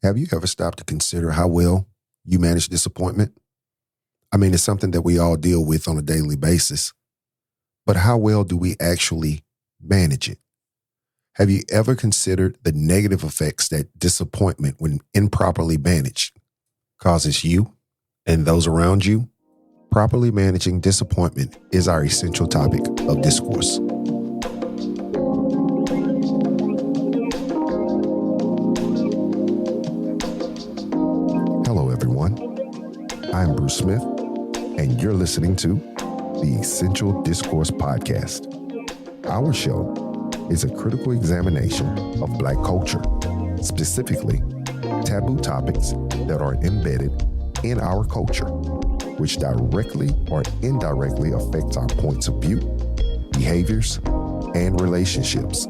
Have you ever stopped to consider how well you manage disappointment? I mean, it's something that we all deal with on a daily basis, but how well do we actually manage it? Have you ever considered the negative effects that disappointment, when improperly managed, causes you and those around you? Properly managing disappointment is our essential topic of discourse. Hello, everyone. I'm Bruce Smith, and you're listening to the Essential Discourse Podcast. Our show is a critical examination of Black culture, specifically taboo topics that are embedded in our culture, which directly or indirectly affects our points of view, behaviors, and relationships.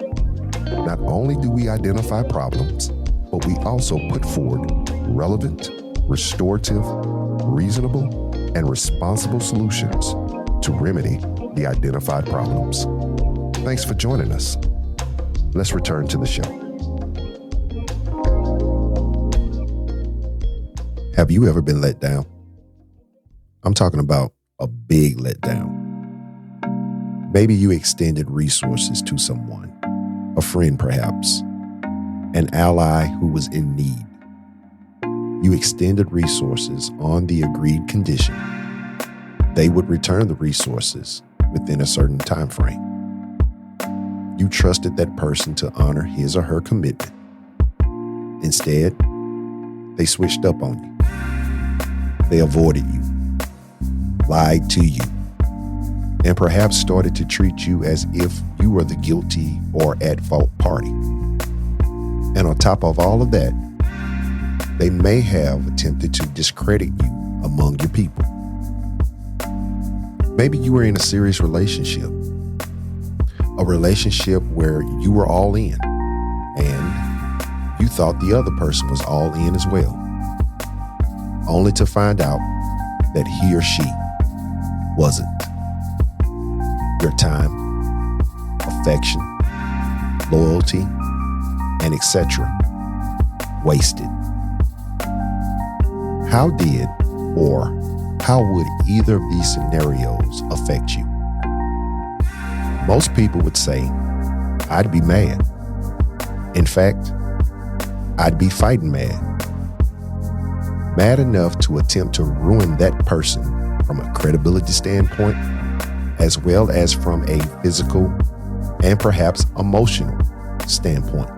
Not only do we identify problems, but we also put forward relevant, restorative, reasonable, and responsible solutions to remedy the identified problems. Thanks for joining us. Let's return to the show. Have you ever been let down? I'm talking about a big letdown. Maybe you extended resources to someone, a friend perhaps, an ally who was in need. You extended resources on the agreed condition. They would return the resources within a certain time frame. You trusted that person to honor his or her commitment. Instead, they switched up on you. They avoided you, lied to you, and perhaps started to treat you as if you were the guilty or at-fault party. And on top of all of that, they may have attempted to discredit you among your people. Maybe you were in a serious relationship, a relationship where you were all in, and you thought the other person was all in as well, only to find out that he or she wasn't. Your time, affection, loyalty, and etc. wasted. How did or how would either of these scenarios affect you? Most people would say, I'd be mad. In fact, I'd be fighting mad. Mad enough to attempt to ruin that person from a credibility standpoint, as well as from a physical and perhaps emotional standpoint.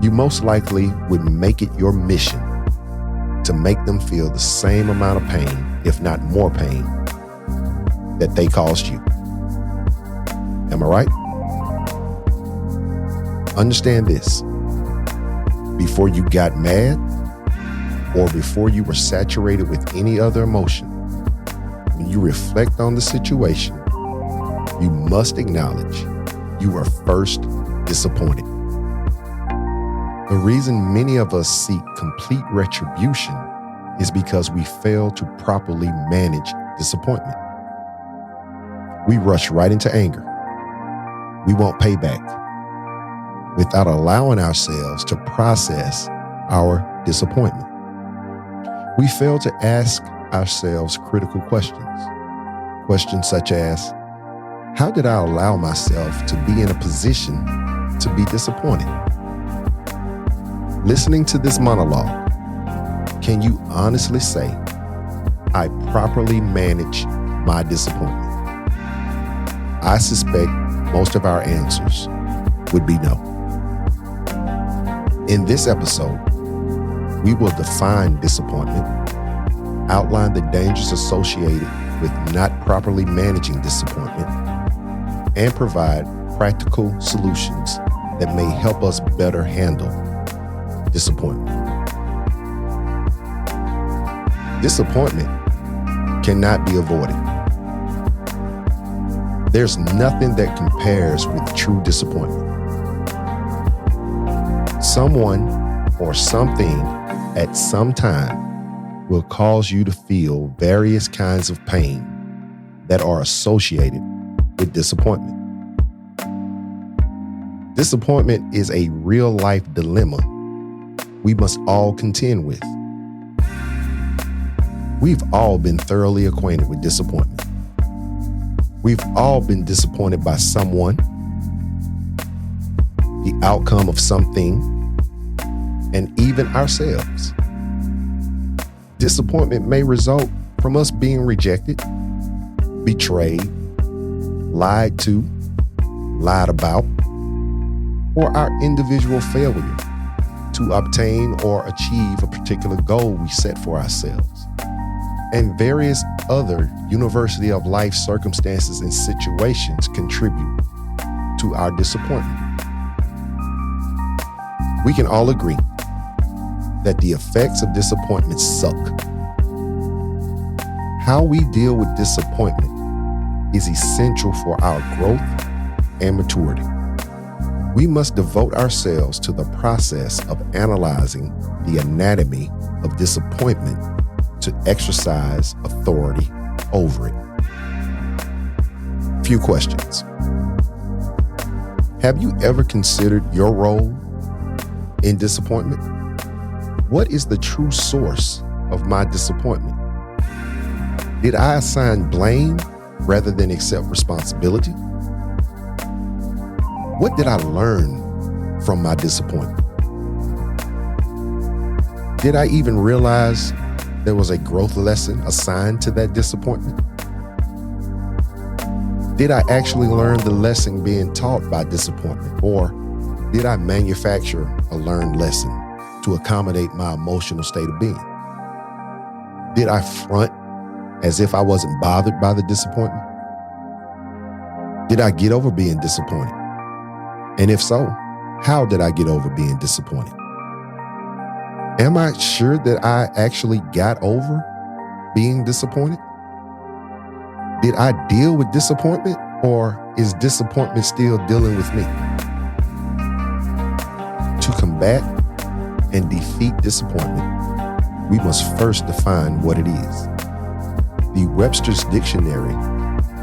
You most likely would make it your mission to make them feel the same amount of pain, if not more pain, that they caused you. Am I right? Understand this. Before you got mad, or before you were saturated with any other emotion, when you reflect on the situation, you must acknowledge you were first disappointed. The reason many of us seek complete retribution is because we fail to properly manage disappointment. We rush right into anger. We want payback without allowing ourselves to process our disappointment. We fail to ask ourselves critical questions. Questions such as, how did I allow myself to be in a position to be disappointed? Listening to this monologue, can you honestly say, I properly managed my disappointment? I suspect most of our answers would be no. In this episode, we will define disappointment, outline the dangers associated with not properly managing disappointment, and provide practical solutions that may help us better handle disappointment. Disappointment cannot be avoided. There's nothing that compares with true disappointment. Someone or something at some time will cause you to feel various kinds of pain that are associated with disappointment. Disappointment is a real-life dilemma we must all contend with. We've all been thoroughly acquainted with disappointment. We've all been disappointed by someone, the outcome of something, and even ourselves. Disappointment may result from us being rejected, betrayed, lied to, lied about, or our individual failure to obtain or achieve a particular goal we set for ourselves, and various other University of Life circumstances and situations contribute to our disappointment. We can all agree that the effects of disappointment suck. How we deal with disappointment is essential for our growth and maturity. We must devote ourselves to the process of analyzing the anatomy of disappointment to exercise authority over it. Few questions. Have you ever considered your role in disappointment? What is the true source of my disappointment? Did I assign blame rather than accept responsibility? What did I learn from my disappointment? Did I even realize there was a growth lesson assigned to that disappointment? Did I actually learn the lesson being taught by disappointment, or did I manufacture a learned lesson to accommodate my emotional state of being? Did I front as if I wasn't bothered by the disappointment? Did I get over being disappointed? And if so, how did I get over being disappointed? Am I sure that I actually got over being disappointed? Did I deal with disappointment, or is disappointment still dealing with me? To combat and defeat disappointment, we must first define what it is. The Webster's Dictionary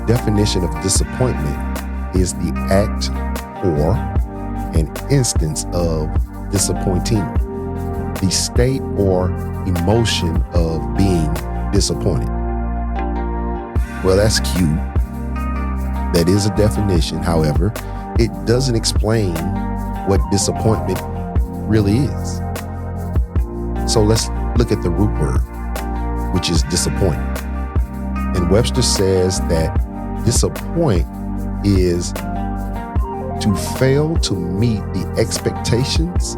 definition of disappointment is the act or an instance of disappointing, the state or emotion of being disappointed. Well, that's cute. That is a definition. However, it doesn't explain what disappointment really is. So let's look at the root word, which is disappoint. And Webster says that disappoint is to fail to meet the expectations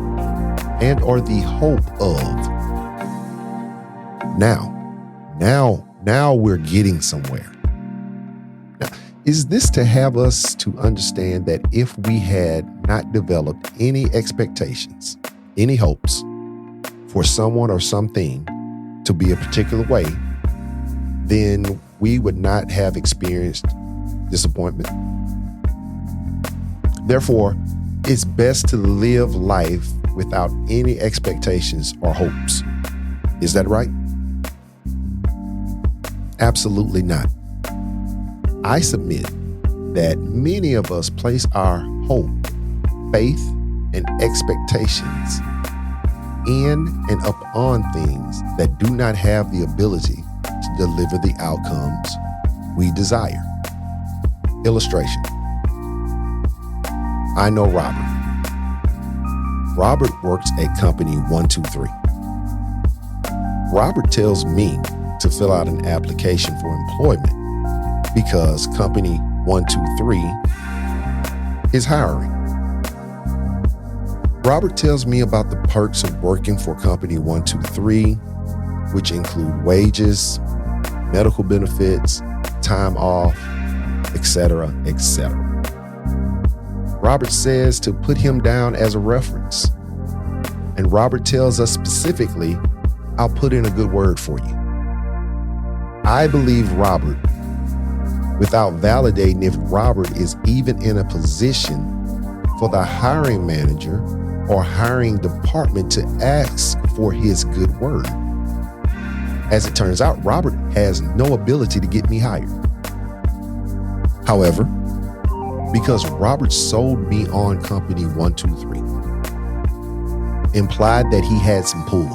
and or the hope of. Now we're getting somewhere. Now, is this to have us to understand that if we had not developed any expectations, any hopes for someone or something to be a particular way, then we would not have experienced disappointment? Therefore, it's best to live life without any expectations or hopes. Is that right? Absolutely not. I submit that many of us place our hope, faith, and expectations in and upon things that do not have the ability to deliver the outcomes we desire. Illustration. I know Robert. Robert works at company 123. Robert tells me to fill out an application for employment because company 123 is hiring. Robert tells me about the perks of working for company 123, which include wages, medical benefits, time off, etc., etc. Robert says to put him down as a reference. And Robert tells us specifically, I'll put in a good word for you. I believe Robert without validating if Robert is even in a position for the hiring manager or hiring department to ask for his good word. As it turns out, Robert has no ability to get me hired. However, because Robert sold me on company 123, implied that he had some pull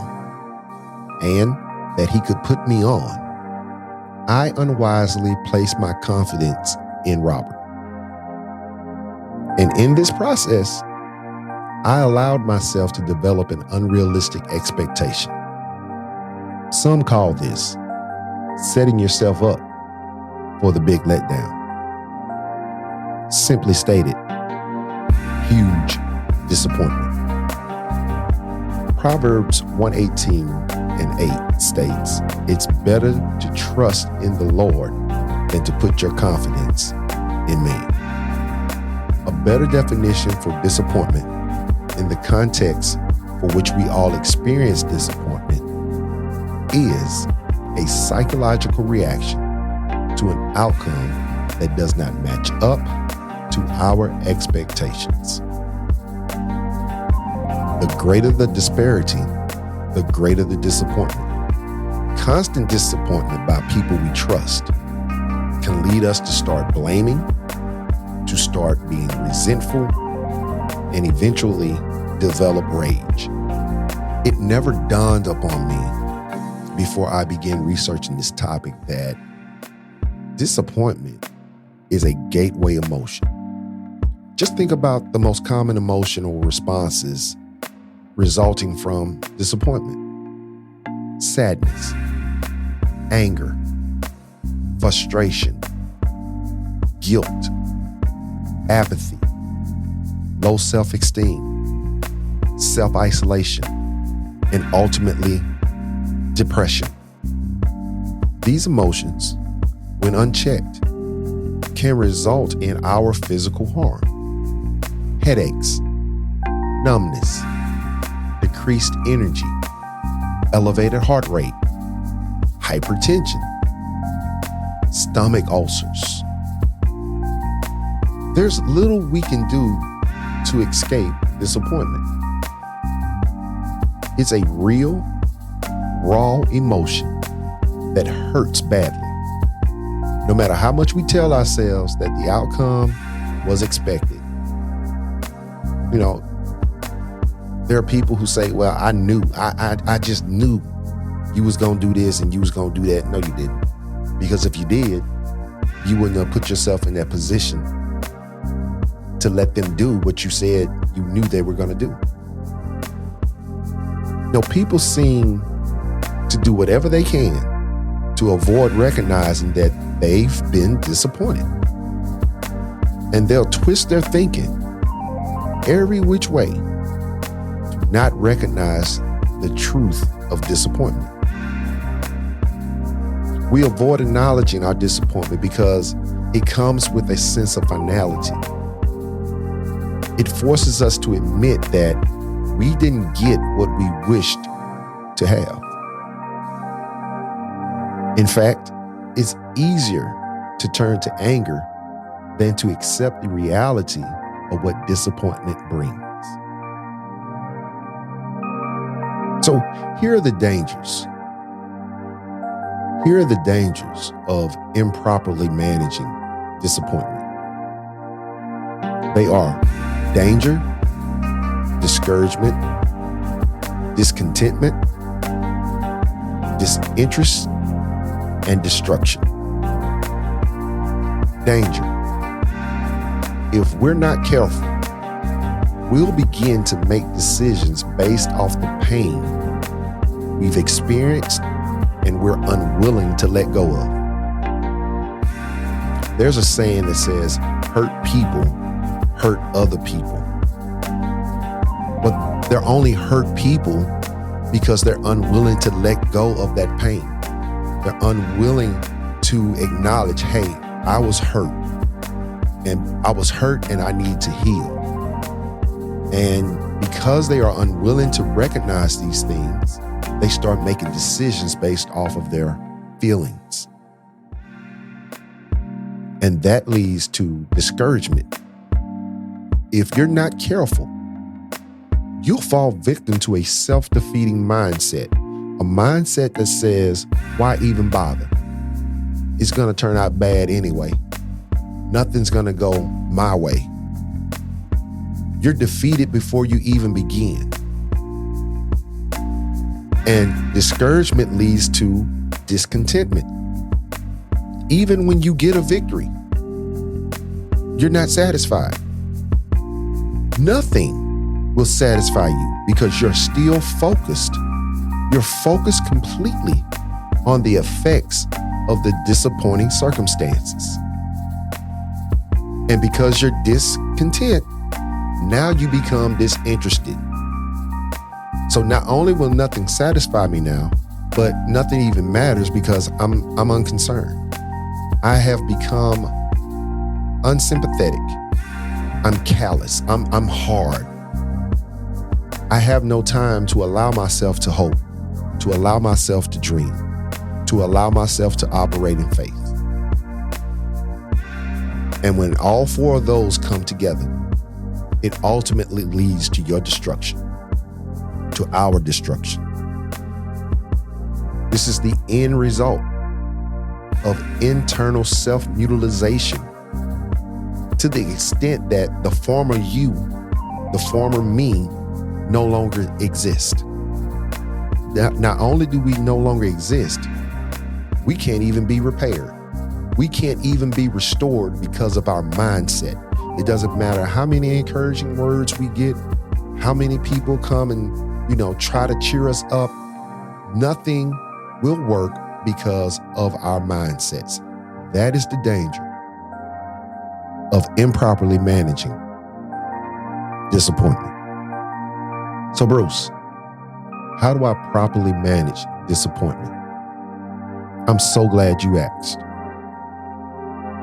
and that he could put me on, I unwisely placed my confidence in Robert. And in this process, I allowed myself to develop an unrealistic expectation. Some call this setting yourself up for the big letdown. Simply stated, huge disappointment. Proverbs 1:18-8 states, "It's better to trust in the Lord than to put your confidence in man." A better definition for disappointment in the context for which we all experience disappointment is a psychological reaction to an outcome that does not match up to our expectations. The greater the disparity, the greater the disappointment. Constant disappointment by people we trust can lead us to start blaming, to start being resentful, and eventually develop rage. It never dawned upon me before I began researching this topic that disappointment is a gateway emotion. Just think about the most common emotional responses resulting from disappointment: sadness, anger, frustration, guilt, apathy, low self-esteem, self-isolation, and ultimately depression. These emotions, when unchecked, can result in our physical harm: headaches, numbness, decreased energy, elevated heart rate, hypertension, stomach ulcers. There's little we can do to escape disappointment. It's a real, raw emotion that hurts badly. No matter how much we tell ourselves that the outcome was expected. You know, there are people who say, well, I just knew you was going to do this and you was going to do that. No, you didn't. Because if you did, you wouldn't have put yourself in that position to let them do what you said you knew they were going to do. You know, people seem to do whatever they can to avoid recognizing that they've been disappointed. And they'll twist their thinking every which way to not recognize the truth of disappointment. We avoid acknowledging our disappointment because it comes with a sense of finality. It forces us to admit that we didn't get what we wished to have. In fact, it's easier to turn to anger than to accept the reality of what disappointment brings. So here are the dangers. Here are the dangers of improperly managing disappointment. They are danger, discouragement, discontentment, disinterest, and destruction. Danger. If we're not careful, we'll begin to make decisions based off the pain we've experienced and we're unwilling to let go of. There's a saying that says, hurt people hurt other people. But they're only hurt people because they're unwilling to let go of that pain. They're unwilling to acknowledge, hey, I was hurt and I need to heal. And because they are unwilling to recognize these things, they start making decisions based off of their feelings. And that leads to discouragement. If you're not careful, you'll fall victim to a self-defeating mindset, a mindset that says, why even bother? It's going to turn out bad anyway. Nothing's going to go my way. You're defeated before you even begin. And discouragement leads to discontentment. Even when you get a victory, you're not satisfied. Nothing will satisfy you because you're still focused. You're focused completely on the effects of the disappointing circumstances. And because you're discontent, now you become disinterested. So not only will nothing satisfy me now, but nothing even matters because I'm unconcerned. I have become unsympathetic. I'm callous. I'm hard. I have no time to allow myself to hope, to allow myself to dream, to allow myself to operate in faith. And when all four of those come together, it ultimately leads to your destruction, to our destruction. This is the end result of internal self-mutilization, to the extent that the former you, the former me, no longer exist. Not only do we no longer exist, we can't even be repaired. We can't even be restored because of our mindset. It doesn't matter how many encouraging words we get, how many people come and, try to cheer us up. Nothing will work because of our mindsets. That is the danger of improperly managing disappointment. So Bruce, how do I properly manage disappointment? I'm so glad you asked.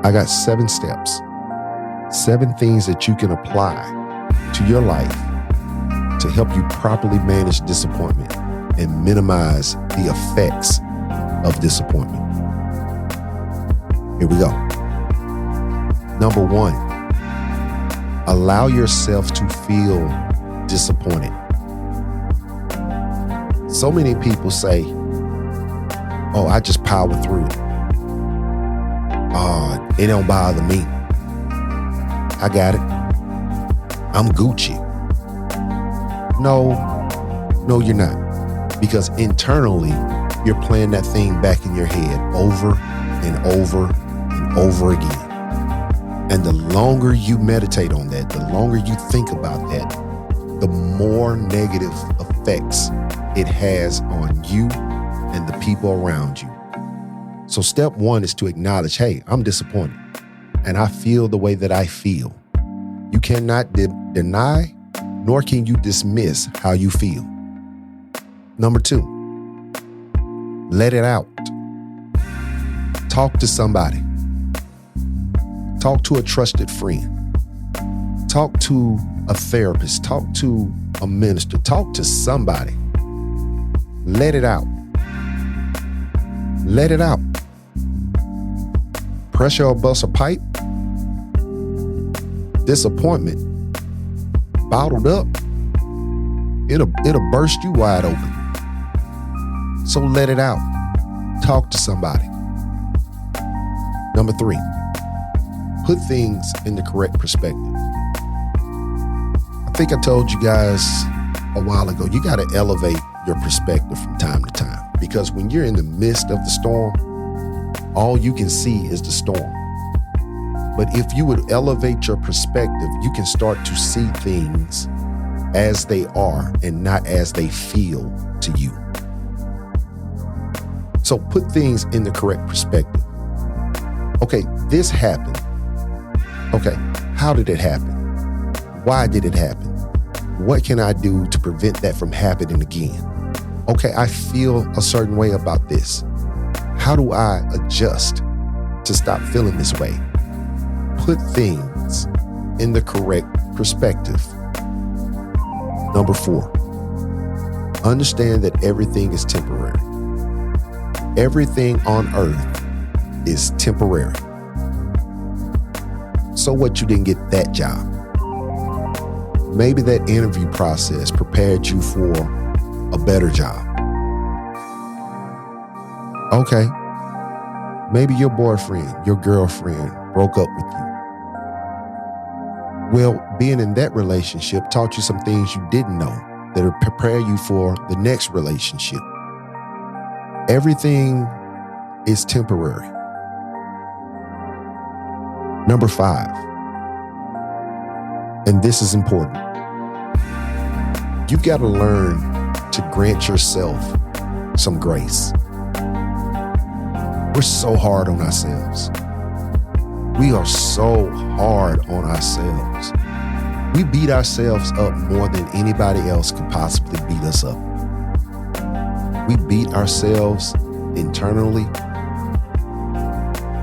I got 7 steps, 7 things that you can apply to your life to help you properly manage disappointment and minimize the effects of disappointment. Here we go. Number 1, allow yourself to feel disappointed. So many people say, oh, I just power through it. It don't bother me. I got it. I'm Gucci. No, you're not. Because internally, you're playing that thing back in your head over and over and over again. And the longer you meditate on that, the longer you think about that, the more negative effects it has on you and the people around you. So step 1 is to acknowledge, hey, I'm disappointed and I feel the way that I feel. You cannot deny, nor can you dismiss how you feel. Number 2, let it out. Talk to somebody. Talk to a trusted friend. Talk to a therapist. Talk to a minister. Talk to somebody. Let it out. Let it out. Pressure or bust a pipe. Disappointment bottled up, it'll burst you wide open. So let it out. Talk to somebody. Number 3, put things in the correct perspective. I think I told you guys a while ago, you got to elevate your perspective from time to time, because when you're in the midst of the storm, all you can see is the storm. But if you would elevate your perspective, you can start to see things as they are and not as they feel to you. So put things in the correct perspective. Okay, this happened. Okay, how did it happen? Why did it happen? What can I do to prevent that from happening again? Okay, I feel a certain way about this. How do I adjust to stop feeling this way? Put things in the correct perspective. Number 4, understand that everything is temporary. Everything on earth is temporary. So what, you didn't get that job? Maybe that interview process prepared you for a better job. Okay, maybe your boyfriend, your girlfriend broke up with you. Well, being in that relationship taught you some things you didn't know that will prepare you for the next relationship. Everything is temporary. Number 5, and this is important. You've got to learn to grant yourself some grace. We're so hard on ourselves. We are so hard on ourselves. We beat ourselves up more than anybody else could possibly beat us up. We beat ourselves internally.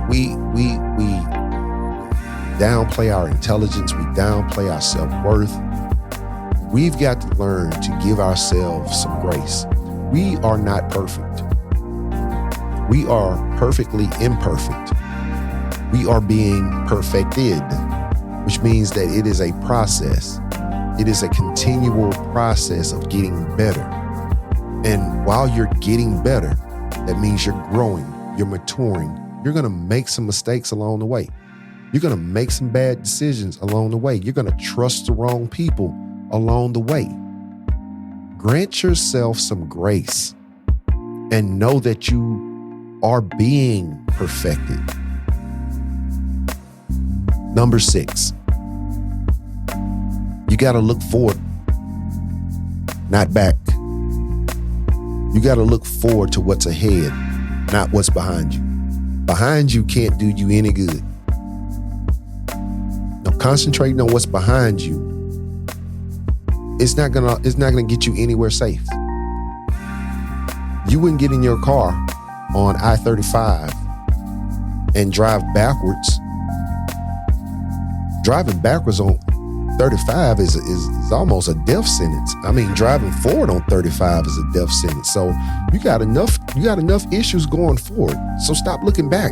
We downplay our intelligence. We downplay our self-worth. We've got to learn to give ourselves some grace. We are not perfect. We are perfectly imperfect. We are being perfected, which means that it is a process. It is a continual process of getting better. And while you're getting better, that means you're growing, you're maturing. You're going to make some mistakes along the way. You're going to make some bad decisions along the way. You're going to trust the wrong people along the way. Grant yourself some grace and know that you are being perfected. Number 6, you got to look forward, not back. You got to look forward to what's ahead, not what's behind you. Behind you can't do you any good. Now, concentrating on what's behind you, it's not gonna get you anywhere safe. You wouldn't get in your car on I-35 and drive backwards. Driving backwards on 35 is almost a death sentence. I mean, driving forward on 35 is a death sentence. So you got enough issues going forward. So stop looking back.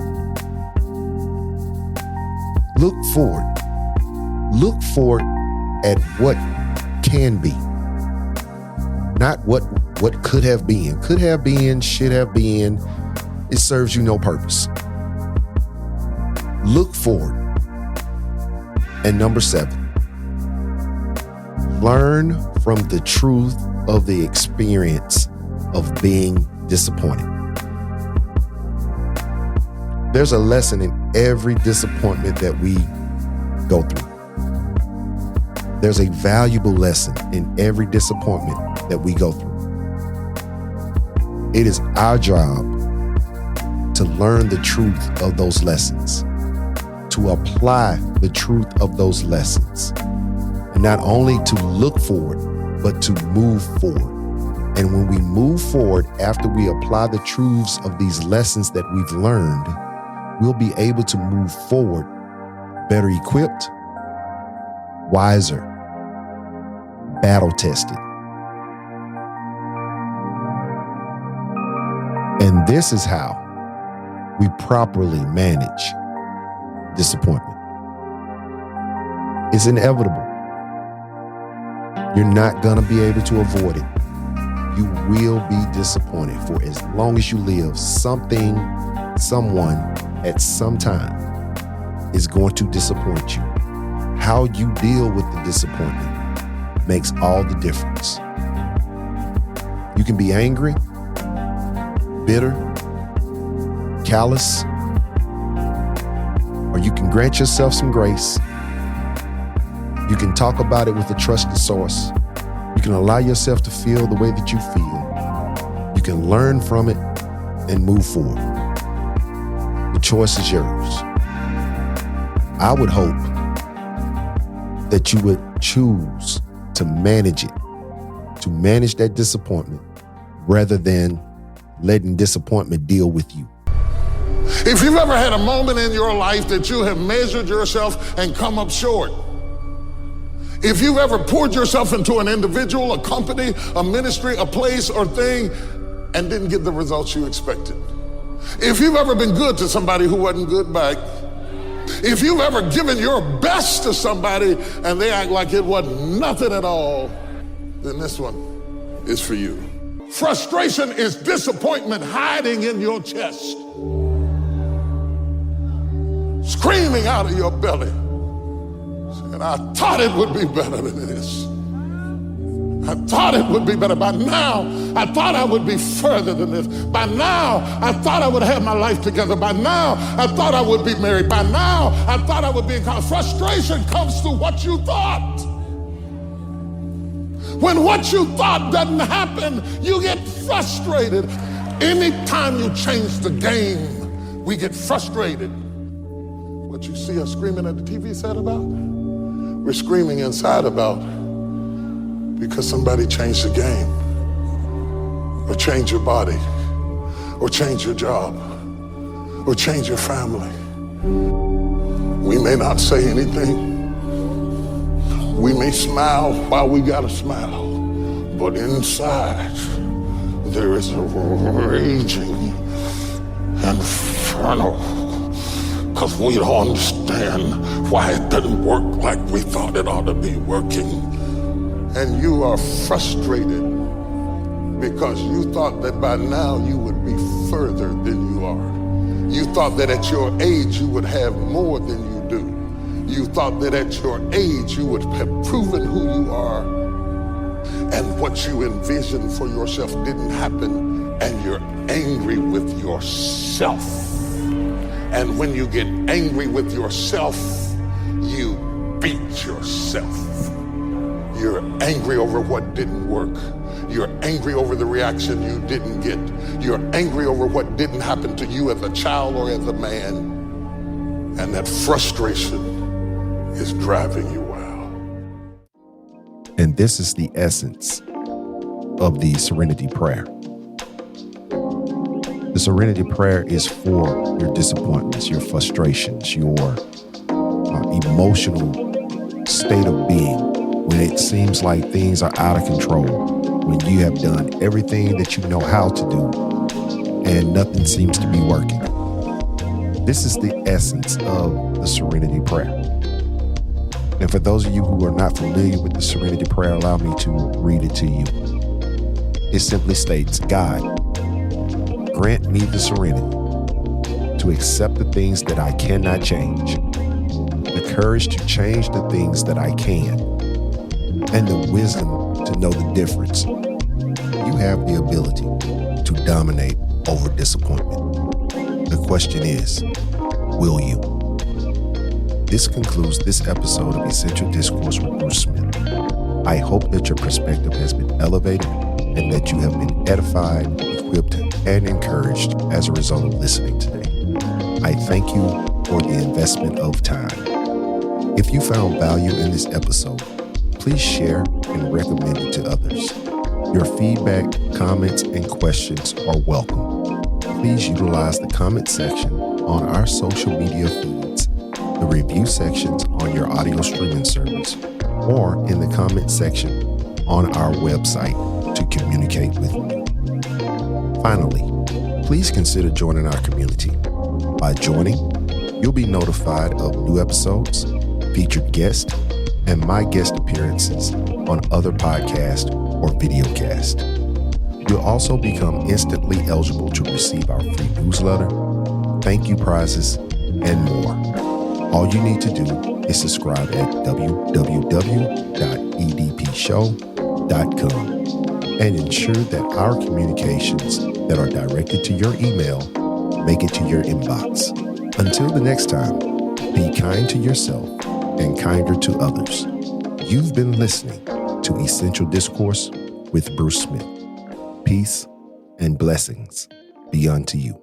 Look forward. Look forward at what can be, not what could have been. Could have been, should have been. It serves you no purpose. Look forward. And number 7, learn from the truth of the experience of being disappointed. There's a lesson in every disappointment that we go through. There's a valuable lesson in every disappointment that we go through. It is our job to learn the truth of those lessons, to apply the truth of those lessons, and not only to look forward, but to move forward. And when we move forward, after we apply the truths of these lessons that we've learned, we'll be able to move forward better equipped, wiser, battle-tested. And this is how we properly manage disappointment. It's inevitable. You're not going to be able to avoid it. You will be disappointed for as long as you live. Something, someone, at some time is going to disappoint you. How you deal with the disappointment makes all the difference. You can be angry, bitter, callous, or you can grant yourself some grace. You can talk about it with a trusted source. You can allow yourself to feel the way that you feel. You can learn from it and move forward. The choice is yours. I would hope that you would choose to manage it, to manage that disappointment, rather than letting disappointment deal with you. If you've ever had a moment in your life that you have measured yourself and come up short, if you've ever poured yourself into an individual, a company, a ministry, a place or thing, and didn't get the results you expected, if you've ever been good to somebody who wasn't good back, if you've ever given your best to somebody and they act like it wasn't nothing at all, then this one is for you. Frustration is disappointment hiding in your chest, screaming out of your belly, saying, I thought it would be better than this. I thought it would be better. By now, I thought I would be further than this. By now, I thought I would have my life together. By now, I thought I would be married. By now, I thought I would be in college. Frustration comes through what you thought. When what you thought doesn't happen, you get frustrated. Anytime you change the game, we get frustrated. What you see us screaming at the TV set about, we're screaming inside about because somebody changed the game, or changed your body, or changed your job, or changed your family. We may not say anything. We may smile while we gotta smile, but inside there is a raging inferno, because we don't understand why it doesn't work like we thought it ought to be working. And you are frustrated because you thought that by now you would be further than you are. You thought that at your age you would have more than you do. You thought that at your age you would have proven who you are, and what you envisioned for yourself didn't happen, and you're angry with yourself. And when you get angry with yourself, you beat yourself. You're angry over what didn't work. You're angry over the reaction you didn't get. You're angry over what didn't happen to you as a child or as a man. And that frustration is driving you wild. And this is the essence of the Serenity Prayer. The Serenity Prayer is for your disappointments, your frustrations, your emotional state of being, when it seems like things are out of control, when you have done everything that you know how to do and nothing seems to be working. This is the essence of the Serenity Prayer. And for those of you who are not familiar with the Serenity Prayer, allow me to read it to you. It simply states, God, grant me the serenity to accept the things that I cannot change, the courage to change the things that I can, and the wisdom to know the difference. You have the ability to dominate over disappointment. The question is, will you? This concludes this episode of Essential Discourse with Bruce Smith. I hope that your perspective has been elevated and that you have been edified, equipped, and encouraged as a result of listening today. I thank you for the investment of time. If you found value in this episode, please share and recommend it to others. Your feedback, comments, and questions are welcome. Please utilize the comment section on our social media feeds, the review sections on your audio streaming service, or in the comment section on our website to communicate with me. Finally, please consider joining our community. By joining, you'll be notified of new episodes, featured guests, and my guest appearances on other podcasts or videocasts. You'll also become instantly eligible to receive our free newsletter, thank you prizes, and more. All you need to do is subscribe at www.edpshow.com and ensure that our communications that are directed to your email make it to your inbox. Until the next time, be kind to yourself and kinder to others. You've been listening to Essential Discourse with Bruce Smith. Peace and blessings be unto you.